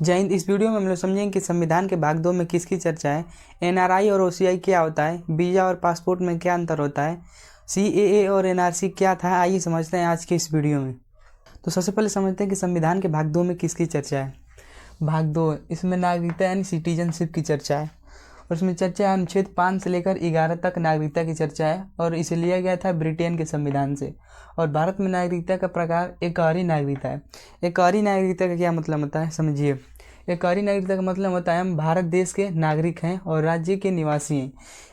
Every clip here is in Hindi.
जय हिंद। इस वीडियो में हम लोग समझेंगे कि संविधान के भाग 2 में किसकी चर्चा है, एनआरआई और ओसीआई क्या होता है, वीज़ा और पासपोर्ट में क्या अंतर होता है, सीएए और एनआरसी क्या था। आइए समझते हैं आज के इस वीडियो में। तो सबसे पहले समझते हैं कि संविधान के भाग 2 में किसकी चर्चा है। भाग 2 इसमें नागरिकता यानी सिटीजनशिप की चर्चा है और इसमें चर्चा है अनुच्छेद 5 से लेकर 11 तक नागरिकता की चर्चा है और इसे लिया गया था ब्रिटेन के संविधान से। और भारत में नागरिकता का प्रकार एकहरी नागरिकता है। एकहरी नागरिकता का क्या मतलब होता है, समझिए। एकहरी नागरिकता का मतलब होता है हम भारत देश के नागरिक हैं और राज्य के निवासी हैं,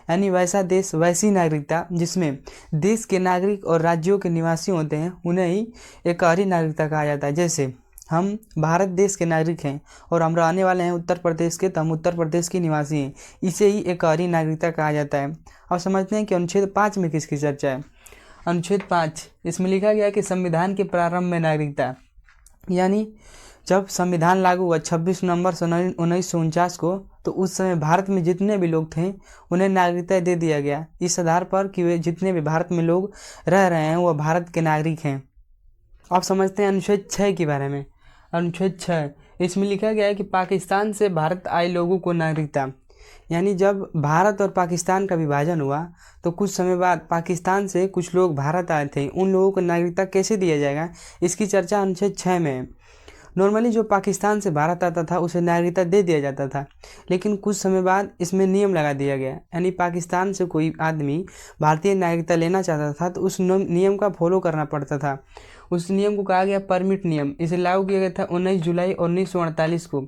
यानी वैसा देश वैसी नागरिकता जिसमें देश के नागरिक और राज्यों के निवासी होते हैं उन्हें ही एकहरी नागरिकता कहा जाता है। जैसे हम भारत देश के नागरिक हैं और हम रहने वाले हैं उत्तर प्रदेश के, तो हम उत्तर प्रदेश के निवासी हैं, इसे ही एकहरी नागरिकता कहा जाता है। अब समझते हैं कि अनुच्छेद 5 में किसकी चर्चा है। अनुच्छेद 5 इसमें लिखा गया कि संविधान के प्रारंभ में नागरिकता, यानी जब संविधान लागू हुआ 26 नवंबर 1949 को, तो उस समय भारत में जितने भी लोग थे उन्हें नागरिकता दे दिया गया, इस आधार पर कि वे जितने भी भारत में लोग रह रहे हैं वह भारत के नागरिक हैं। अब समझते हैं अनुच्छेद 6 के बारे में। अनुच्छेद 6 इसमें लिखा गया है कि पाकिस्तान से भारत आए लोगों को नागरिकता, यानी जब भारत और पाकिस्तान का विभाजन हुआ तो कुछ समय बाद पाकिस्तान से कुछ लोग भारत आए थे, उन लोगों को नागरिकता कैसे दिया जाएगा, इसकी चर्चा अनुच्छेद 6 में है। नॉर्मली जो पाकिस्तान से भारत आता था उसे नागरिकता दे दिया जाता था, लेकिन कुछ समय बाद इसमें नियम लगा दिया गया, यानी पाकिस्तान से कोई आदमी भारतीय नागरिकता लेना चाहता था तो उस नियम का फॉलो करना पड़ता था। उस नियम को कहा गया परमिट नियम। इसे लागू किया गया था 19 जुलाई 1948 को।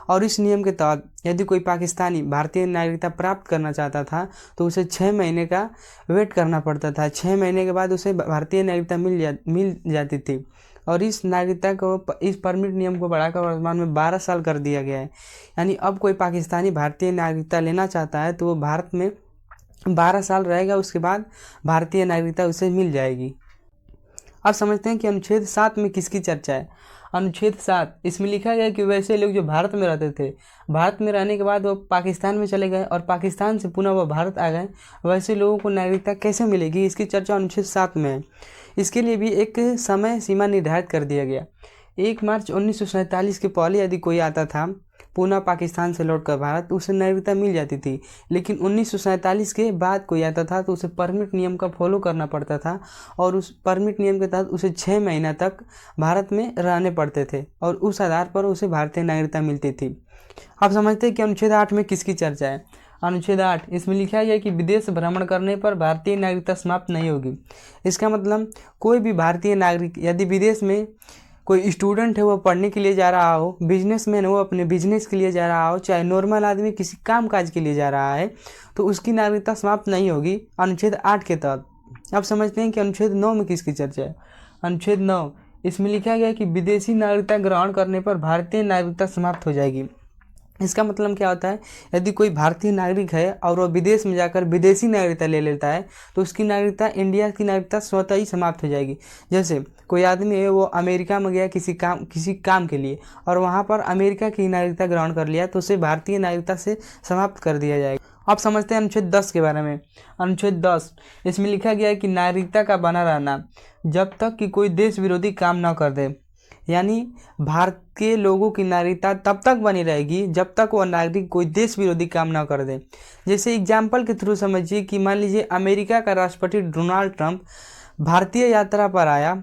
और इस नियम के तहत यदि कोई पाकिस्तानी भारतीय नागरिकता प्राप्त करना चाहता था तो उसे 6 महीने का वेट करना पड़ता था। 6 महीने के बाद उसे भारतीय नागरिकता मिल जाती थी। और इस नागरिकता को, इस परमिट नियम को बढ़ाकर वर्तमान में 12 साल कर दिया गया है। यानी अब कोई पाकिस्तानी भारतीय नागरिकता लेना चाहता है तो वो भारत में 12 साल रहेगा, उसके बाद भारतीय नागरिकता उसे मिल जाएगी। अब समझते हैं कि अनुच्छेद 7 में किसकी चर्चा है। अनुच्छेद 7 इसमें लिखा गया कि वैसे लोग जो भारत में रहते थे, भारत में रहने के बाद वो पाकिस्तान में चले गए और पाकिस्तान से पुनः वो भारत आ गए, वैसे लोगों को नागरिकता कैसे मिलेगी, इसकी चर्चा अनुच्छेद 7 में है। इसके लिए भी एक समय सीमा निर्धारित कर दिया गया। 1 मार्च 1947 के पहले यदि कोई आता था पुनः पाकिस्तान से लौटकर भारत, तो उसे नागरिकता मिल जाती थी। लेकिन 1947 के बाद कोई आता था तो उसे परमिट नियम का फॉलो करना पड़ता था और उस परमिट नियम के तहत उसे 6 महीना तक भारत में रहने पड़ते थे और उस आधार पर उसे भारतीय नागरिकता मिलती थी। अब समझते हैं कि अनुच्छेद 8 में किसकी चर्चा है। अनुच्छेद 8 इसमें लिखा गया कि विदेश भ्रमण करने पर भारतीय नागरिकता समाप्त नहीं होगी। इसका मतलब कोई भी भारतीय नागरिक यदि विदेश में कोई स्टूडेंट है वो पढ़ने के लिए जा रहा हो, बिजनेसमैन वो अपने बिजनेस के लिए जा रहा हो, चाहे नॉर्मल आदमी किसी काम काज के लिए जा रहा है, तो उसकी नागरिकता समाप्त नहीं होगी अनुच्छेद 8 के तहत। अब समझते हैं कि अनुच्छेद 9 में किसकी चर्चा है। अनुच्छेद 9 इसमें लिखा गया कि विदेशी नागरिकता ग्रहण करने पर भारतीय नागरिकता समाप्त हो जाएगी। इसका मतलब क्या होता है, यदि कोई भारतीय नागरिक है और वह विदेश में जाकर विदेशी नागरिकता ले लेता है तो उसकी नागरिकता, इंडिया की नागरिकता स्वतः ही समाप्त हो जाएगी। जैसे कोई आदमी है वो अमेरिका में गया किसी काम के लिए और वहाँ पर अमेरिका की नागरिकता ग्रहण कर लिया तो उसे भारतीय नागरिकता से समाप्त कर दिया जाएगा। अब समझते हैं अनुच्छेद 10 के बारे में। अनुच्छेद 10 इसमें लिखा गया है कि नागरिकता का बना रहना जब तक कि कोई देश विरोधी काम न कर दे, यानी भारत के लोगों की नागरिकता तब तक बनी रहेगी जब तक वह नागरिक कोई देश विरोधी काम ना कर दे। जैसे एग्जाम्पल के थ्रू समझिए कि मान लीजिए अमेरिका का राष्ट्रपति डोनाल्ड ट्रंप भारतीय यात्रा पर आया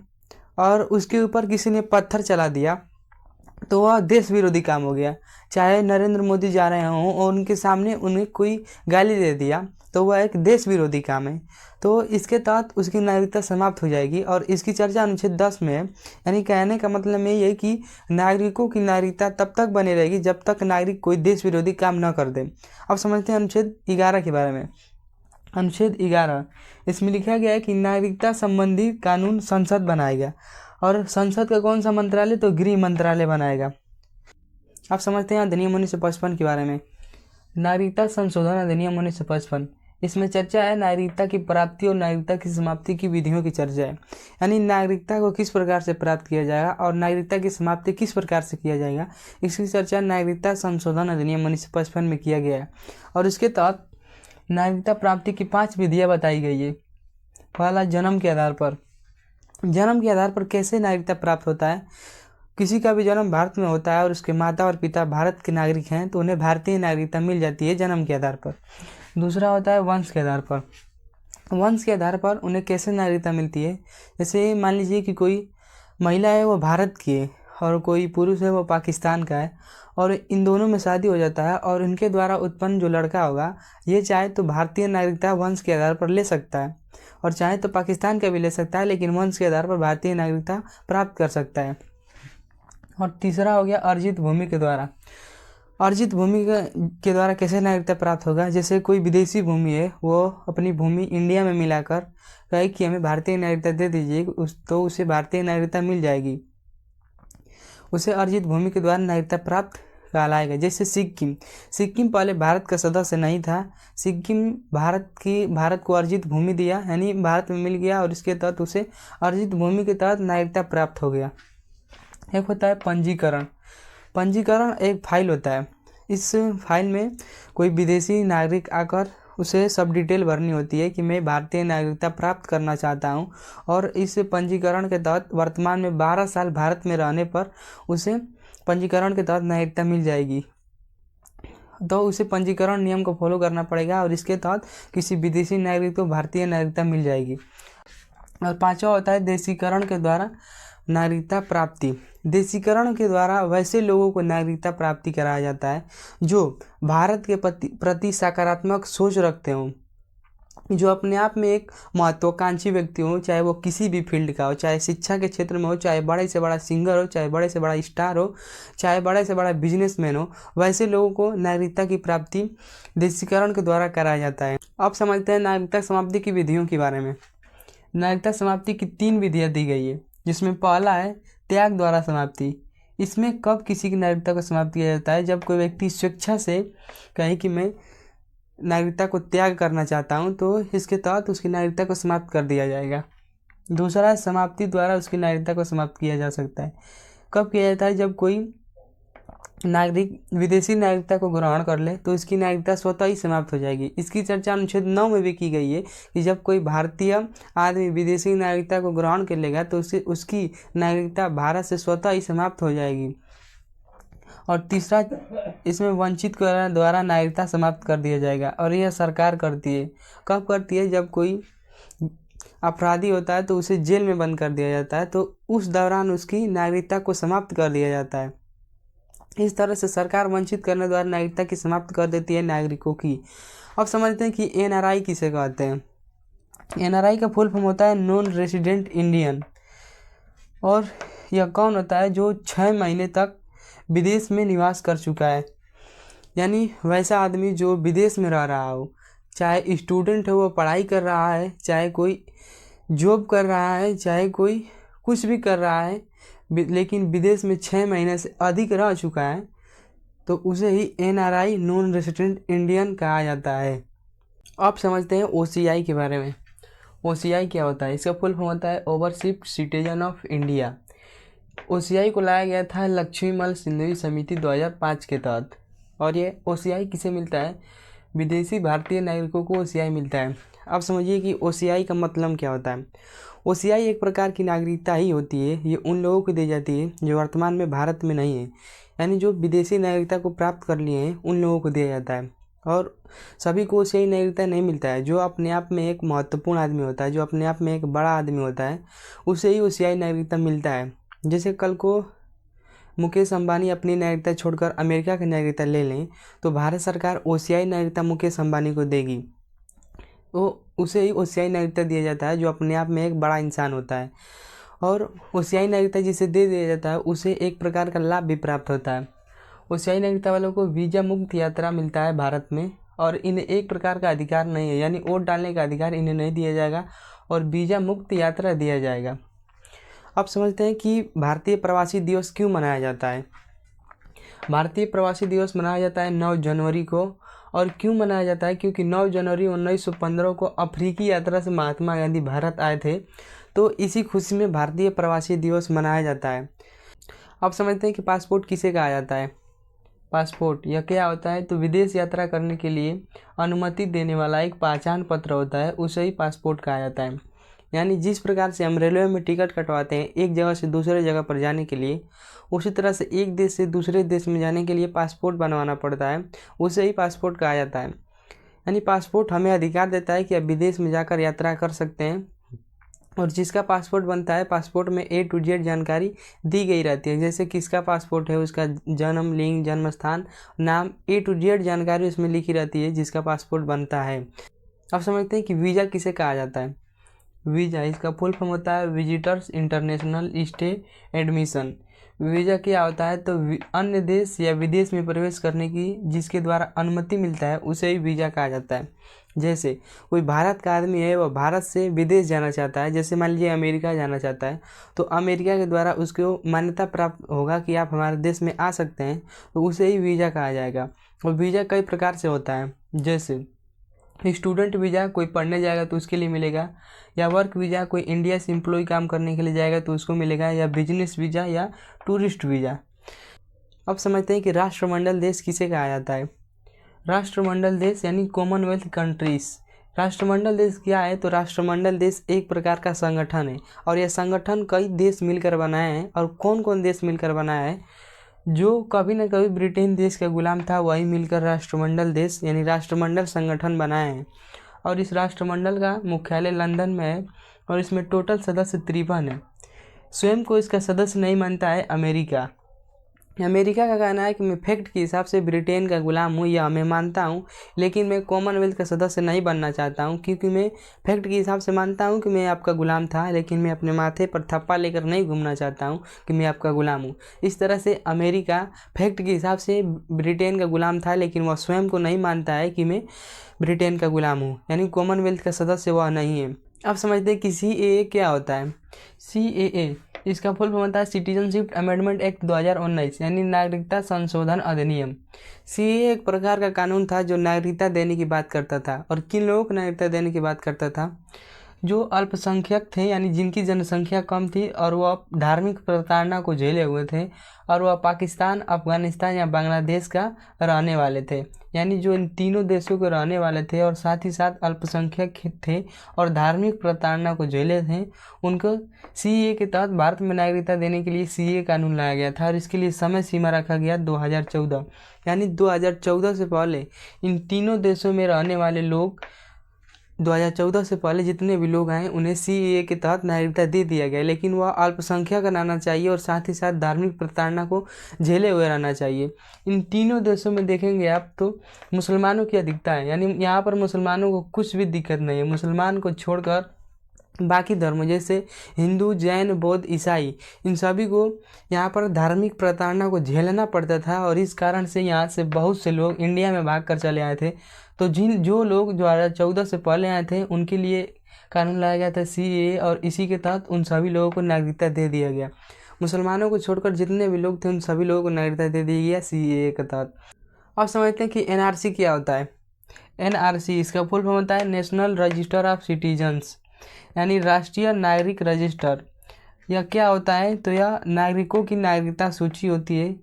और उसके ऊपर किसी ने पत्थर चला दिया तो वह देश विरोधी काम हो गया। चाहे नरेंद्र मोदी जा रहे हों और उनके सामने उन्हें कोई गाली दे दिया तो वह एक देश विरोधी काम है, तो इसके तहत उसकी नागरिकता समाप्त हो जाएगी और इसकी चर्चा अनुच्छेद 10 में है। यानी कहने का मतलब ये है कि नागरिकों की नागरिकता तब तक बनी रहेगी जब तक नागरिक कोई देश विरोधी काम न कर दे। अब समझते हैं अनुच्छेद 11 के बारे में। अनुच्छेद 11 इसमें लिखा गया है कि नागरिकता संबंधी कानून संसद बनाएगा और संसद का कौन सा मंत्रालय, तो गृह मंत्रालय बनाएगा। अब समझते हैं अधिनियम 1955 के बारे में। नागरिकता संशोधन अधिनियम 1955 इसमें चर्चा है नागरिकता की प्राप्ति और नागरिकता की समाप्ति की विधियों की चर्चा है, यानी नागरिकता को किस प्रकार से प्राप्त किया जाएगा और नागरिकता की समाप्ति किस प्रकार से किया जाएगा, इसकी चर्चा नागरिकता संशोधन अधिनियम 1955 में किया गया है। और इसके तहत नागरिकता प्राप्ति की 5 विधियाँ बताई गई है। पहला, जन्म के आधार पर। जन्म के आधार पर कैसे नागरिकता प्राप्त होता है, किसी का भी जन्म भारत में होता है और उसके माता और पिता भारत के नागरिक हैं तो उन्हें भारतीय नागरिकता मिल जाती है जन्म के आधार पर। दूसरा होता है वंश के आधार पर। वंश के आधार पर उन्हें कैसे नागरिकता मिलती है, जैसे मान लीजिए कि कोई महिला है वो भारत की है और कोई पुरुष है वो पाकिस्तान का है, और इन दोनों में शादी हो जाता है और इनके द्वारा उत्पन्न जो लड़का होगा ये चाहे तो भारतीय नागरिकता वंश के आधार पर ले सकता है और चाहे तो पाकिस्तान का भी ले सकता है, लेकिन वंश के आधार पर भारतीय नागरिकता प्राप्त कर सकता है। और तीसरा हो गया अर्जित भूमि के द्वारा। अर्जित भूमि के द्वारा कैसे नागरिकता प्राप्त होगा, जैसे कोई विदेशी भूमि है वो अपनी भूमि इंडिया में मिलाकर कहे कि हमें भारतीय नागरिकता दे दीजिए, तो उसे भारतीय नागरिकता मिल जाएगी, उसे अर्जित भूमि के द्वारा नागरिकता प्राप्त कहलाएगा। जैसे सिक्किम पहले भारत का सदस्य नहीं था, सिक्किम भारत को अर्जित भूमि दिया, यानी भारत में मिल गया और इसके तहत उसे अर्जित भूमि के तहत नागरिकता प्राप्त हो गया। एक होता है पंजीकरण। पंजीकरण एक फाइल होता है, इस फाइल में कोई विदेशी नागरिक आकर उसे सब डिटेल भरनी होती है कि मैं भारतीय नागरिकता प्राप्त करना चाहता हूं, और इस पंजीकरण के तहत वर्तमान में 12 साल भारत में रहने पर उसे पंजीकरण के तहत नागरिकता मिल जाएगी। तो उसे पंजीकरण नियम को फॉलो करना पड़ेगा और इसके तहत किसी विदेशी नागरिक को भारतीय नागरिकता मिल जाएगी। और पांचवा होता है देशीकरण के द्वारा नागरिकता प्राप्ति। देशीकरण के द्वारा वैसे लोगों को नागरिकता प्राप्ति कराया जाता है जो भारत के प्रति सकारात्मक सोच रखते हों, जो अपने आप में एक महत्वाकांक्षी व्यक्ति हो, चाहे वो किसी भी फील्ड का हो, चाहे शिक्षा के क्षेत्र में हो, चाहे बड़े से बड़ा सिंगर हो, चाहे बड़े से बड़ा स्टार हो, चाहे बड़े से बड़ा बिजनेसमैन हो, वैसे लोगों को नागरिकता की प्राप्ति देशीकरण के द्वारा कराया जाता है। अब समझते हैं नागरिकता समाप्ति की विधियों के बारे में। नागरिकता समाप्ति की 3 विधियाँ दी गई है, जिसमें पहला है त्याग द्वारा समाप्ति। इसमें कब किसी की नागरिकता को समाप्त किया जाता है, जब कोई व्यक्ति स्वेच्छा से कहे कि मैं नागरिकता को त्याग करना चाहता हूं, तो इसके तहत उसकी नागरिकता को समाप्त कर दिया जाएगा। दूसरा है समाप्ति द्वारा उसकी नागरिकता को समाप्त किया जा सकता है। कब किया जाता है, जब कोई नागरिक विदेशी नागरिकता को ग्रहण कर ले तो इसकी नागरिकता स्वतः ही समाप्त हो जाएगी। इसकी चर्चा अनुच्छेद 9 में भी की गई है कि जब कोई भारतीय आदमी विदेशी नागरिकता को ग्रहण कर लेगा तो उसकी नागरिकता भारत से स्वतः ही समाप्त हो जाएगी। और तीसरा, इसमें वंचित द्वारा नागरिकता समाप्त कर दिया जाएगा, और यह सरकार करती है। कब करती है, जब कोई अपराधी होता है तो उसे जेल में बंद कर दिया जाता है, तो उस दौरान उसकी नागरिकता को समाप्त कर दिया जाता है। इस तरह से सरकार वंचित करने द्वारा नागरिकता की समाप्त कर देती है नागरिकों की। अब समझते हैं कि NRI किसे कहते हैं। NRI का फुल फॉर्म होता है नॉन रेसिडेंट इंडियन, और यह कौन होता है, जो 6 महीने तक विदेश में निवास कर चुका है, यानी वैसा आदमी जो विदेश में रह रहा हो, चाहे स्टूडेंट हो वो पढ़ाई कर रहा है, चाहे कोई जॉब कर रहा है, चाहे कोई कुछ भी कर रहा है, लेकिन विदेश में 6 महीने से अधिक रह चुका है, तो उसे ही NRI नॉन रेसिडेंट इंडियन कहा जाता है। अब समझते हैं OCI के बारे में। OCI क्या होता है, इसका फुल फॉर्म होता है overseas citizen of India. OCI को लाया गया था लक्ष्मीमल सिंधवी समिति 2005 के तहत, और ये OCI किसे मिलता है, विदेशी भारतीय नागरिकों को OCI मिलता है। अब समझिए कि OCI का मतलब क्या होता है। OCI एक प्रकार की नागरिकता ही होती है, ये उन लोगों को दी जाती है जो वर्तमान में भारत में नहीं है, यानी जो विदेशी नागरिकता को प्राप्त कर लिए हैं उन लोगों को दिया जाता है। और सभी को OCI नागरिकता नहीं मिलता है। जो अपने आप में एक महत्वपूर्ण आदमी होता है, जो अपने आप में एक बड़ा आदमी होता है, उसे ही OCI नागरिकता मिलता है। जैसे कल को मुकेश अंबानी अपनी नागरिकता छोड़कर अमेरिका की नागरिकता ले लें तो भारत सरकार OCI नागरिकता मुकेश अंबानी को देगी, तो उसे ही OCI नागरिकता दिया जाता है, जो अपने आप में एक बड़ा इंसान होता है। और OCI नागरिकता जिसे दे दिया जाता है उसे एक प्रकार का लाभ भी प्राप्त होता है। OCI नागरिकता वालों को वीज़ा मुक्त यात्रा मिलता है भारत में, और इन्हें एक प्रकार का अधिकार नहीं है, यानी वोट डालने का अधिकार इन्हें नहीं दिया जाएगा, और वीज़ा मुक्त यात्रा दिया जाएगा। अब समझते हैं कि भारतीय प्रवासी दिवस क्यों मनाया जाता है। भारतीय प्रवासी दिवस मनाया जाता है 9 जनवरी को, और क्यों मनाया जाता है, क्योंकि 9 जनवरी 1915 को अफ्रीकी यात्रा से महात्मा गांधी भारत आए थे, तो इसी खुशी में भारतीय प्रवासी दिवस मनाया जाता है। अब समझते हैं कि पासपोर्ट किसे कहा जाता है। पासपोर्ट यह क्या होता है, तो विदेश यात्रा करने के लिए अनुमति देने वाला एक पहचान पत्र होता है, उसे ही पासपोर्ट कहा जाता है। यानी जिस प्रकार से हम रेलवे में टिकट कटवाते हैं एक जगह से दूसरे जगह पर जाने के लिए, उसी तरह से एक देश से दूसरे देश में जाने के लिए पासपोर्ट बनवाना पड़ता है, उसे ही पासपोर्ट कहा जाता है। यानी पासपोर्ट हमें अधिकार देता है कि आप विदेश में जाकर यात्रा कर सकते हैं, और जिसका पासपोर्ट बनता है पासपोर्ट में A to Z जानकारी दी गई रहती है। जैसे किसका पासपोर्ट है, उसका जन्म, लिंग, जन्म स्थान, नाम, A to Z जानकारी उसमें लिखी रहती है जिसका पासपोर्ट बनता है। अब समझते हैं कि वीज़ा किसे कहा जाता है। वीज़ा, इसका फुल फॉर्म होता है visitors international stay admission. Visa क्या होता है, तो अन्य देश या विदेश में प्रवेश करने की जिसके द्वारा अनुमति मिलता है उसे ही वीज़ा कहा जाता है। जैसे कोई भारत का आदमी है, वह भारत से विदेश जाना चाहता है, जैसे मान लीजिए अमेरिका जाना चाहता है, तो अमेरिका के द्वारा उसको मान्यता प्राप्त होगा कि आप हमारे देश में आ सकते हैं, तो उसे ही वीज़ा कहा जाएगा। और वीज़ा कई प्रकार से होता है, जैसे स्टूडेंट वीज़ा, कोई पढ़ने जाएगा तो उसके लिए मिलेगा, या वर्क वीज़ा, कोई इंडिया से एम्प्लॉय काम करने के लिए जाएगा तो उसको मिलेगा, या बिजनेस वीज़ा या टूरिस्ट वीज़ा। अब समझते हैं कि राष्ट्रमंडल देश किसे कहा जाता है। राष्ट्रमंडल देश यानी कॉमनवेल्थ कंट्रीज। राष्ट्रमंडल देश क्या है, तो राष्ट्रमंडल देश एक प्रकार का संगठन है, और यह संगठन कई देश मिलकर बनाए हैं। और कौन कौन देश मिलकर बनाया है, जो कभी न कभी ब्रिटेन देश का गुलाम था वही मिलकर राष्ट्रमंडल देश यानी राष्ट्रमंडल संगठन बनाए हैं। और इस राष्ट्रमंडल का मुख्यालय लंदन में है, और इसमें टोटल सदस्य 53 है। स्वयं को इसका सदस्य नहीं मानता है अमेरिका। अमेरिका का कहना है कि मैं फैक्ट के हिसाब से ब्रिटेन का गुलाम हूँ, या मैं मानता हूँ, लेकिन मैं कॉमनवेल्थ का सदस्य नहीं बनना चाहता हूँ, क्योंकि मैं फैक्ट के हिसाब से मानता हूँ कि मैं आपका गुलाम था, लेकिन मैं अपने माथे पर थप्पा लेकर नहीं घूमना चाहता हूँ कि मैं आपका गुलाम हूँ। इस तरह से अमेरिका फैक्ट के हिसाब से ब्रिटेन का गुलाम था, लेकिन वह स्वयं को नहीं मानता है कि मैं ब्रिटेन का गुलाम हूँ, यानी कॉमनवेल्थ का सदस्य वह नहीं है। अब समझते हैं कि CAA क्या होता है। CAA, इसका फुल फॉर्म होता है सिटीजनशिप अमेंडमेंट एक्ट 2019, यानी नागरिकता संशोधन अधिनियम। CAA एक प्रकार का कानून था जो नागरिकता देने की बात करता था। और किन लोगों को नागरिकता देने की बात करता था, जो अल्पसंख्यक थे, यानी जिनकी जनसंख्या कम थी और वह धार्मिक प्रताड़ना को झेले हुए थे, और वह पाकिस्तान, अफगानिस्तान या बांग्लादेश का रहने वाले थे, यानी जो इन तीनों देशों के रहने वाले थे और साथ ही साथ अल्पसंख्यक थे और धार्मिक प्रताड़ना को झेले थे, उनको CAA के तहत भारत में नागरिकता देने के लिए CAA कानून लाया गया था। और इसके लिए समय सीमा रखा गया 2014, यानी 2014 से पहले इन तीनों देशों में रहने वाले लोग, 2014 से पहले जितने भी लोग आए उन्हें CAA के तहत नागरिकता दे दिया गया, लेकिन वह अल्पसंख्यक रहना चाहिए और साथ ही साथ धार्मिक प्रताड़ना को झेले हुए रहना चाहिए। इन तीनों देशों में देखेंगे आप तो मुसलमानों की अधिकता है, यानी यहाँ पर मुसलमानों को कुछ भी दिक्कत नहीं है। मुसलमान को छोड़कर बाकी धर्म जैसे हिंदू, जैन, बौद्ध, ईसाई, इन सभी को यहाँ पर धार्मिक प्रताड़ना को झेलना पड़ता था, और इस कारण से यहाँ से बहुत से लोग इंडिया में भाग कर चले आए थे। तो जो लोग 2014 से पहले आए थे उनके लिए कानून लाया गया था CAA, और इसी के तहत उन सभी लोगों को नागरिकता दे दिया गया। मुसलमानों को छोड़कर जितने भी लोग थे उन सभी लोगों को नागरिकता दे दी गया CAA के तहत। अब समझते हैं कि NRC क्या होता है। NRC, इसका फुल फॉर्म होता है नेशनल रजिस्टर ऑफ सिटीजन्स, यानी राष्ट्रीय नागरिक रजिस्टर। यह क्या होता है, तो यह नागरिकों की नागरिकता सूची होती है,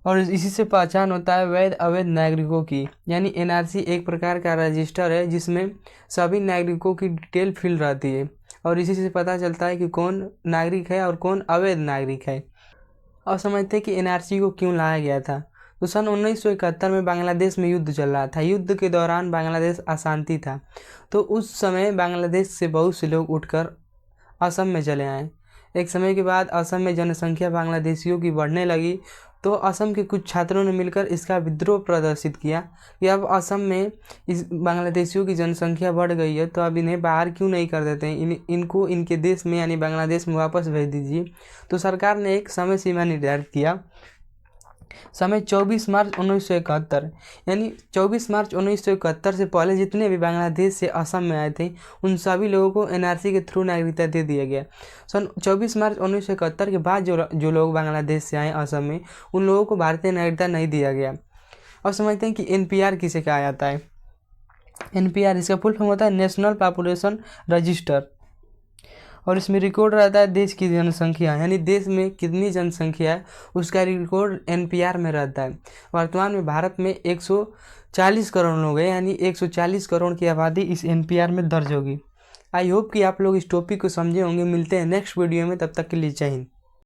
और इसी से पहचान होता है वैध अवैध नागरिकों की। यानी NRC एक प्रकार का रजिस्टर है जिसमें सभी नागरिकों की डिटेल फिल रहती है, और इसी से पता चलता है कि कौन नागरिक है और कौन अवैध नागरिक है। अब समझते हैं कि NRC को क्यों लाया गया था। तो सन 1971 में बांग्लादेश में युद्ध चल रहा था। युद्ध के दौरान बांग्लादेश अशांति था, तो उस समय बांग्लादेश से बहुत से लोग उठकर असम में चले आए। एक समय के बाद असम में जनसंख्या बांग्लादेशियों की बढ़ने लगी, तो असम के कुछ छात्रों ने मिलकर इसका विद्रोह प्रदर्शित किया कि अब असम में इस बांग्लादेशियों की जनसंख्या बढ़ गई है, तो अब इन्हें बाहर क्यों नहीं कर देते हैं, इनको इनके देश में यानी बांग्लादेश में वापस भेज दीजिए। तो सरकार ने एक समय सीमा निर्धारित किया, समय 24 मार्च 1971, यानी 24 मार्च 1971 से पहले जितने भी बांग्लादेश से असम में आए थे उन सभी लोगों को NRC के थ्रू नागरिकता दे दिया गया। सन 24 मार्च 1971 के बाद जो लोग बांग्लादेश से आए असम में, उन लोगों को भारतीय नागरिकता नहीं दिया गया। अब समझते हैं कि NPR किसे कहा जाता है। NPR, इसका फुल फॉर्म होता है नेशनल पॉपुलेशन रजिस्टर, और इसमें रिकॉर्ड रहता है देश की जनसंख्या, यानी देश में कितनी जनसंख्या है उसका रिकॉर्ड NPR में रहता है। वर्तमान में भारत में 140 करोड़ लोग हैं, यानी 140 करोड़ की आबादी इस NPR में दर्ज होगी। आई होप कि आप लोग इस टॉपिक को समझे होंगे। मिलते हैं नेक्स्ट वीडियो में, तब तक के लिए जय हिंद।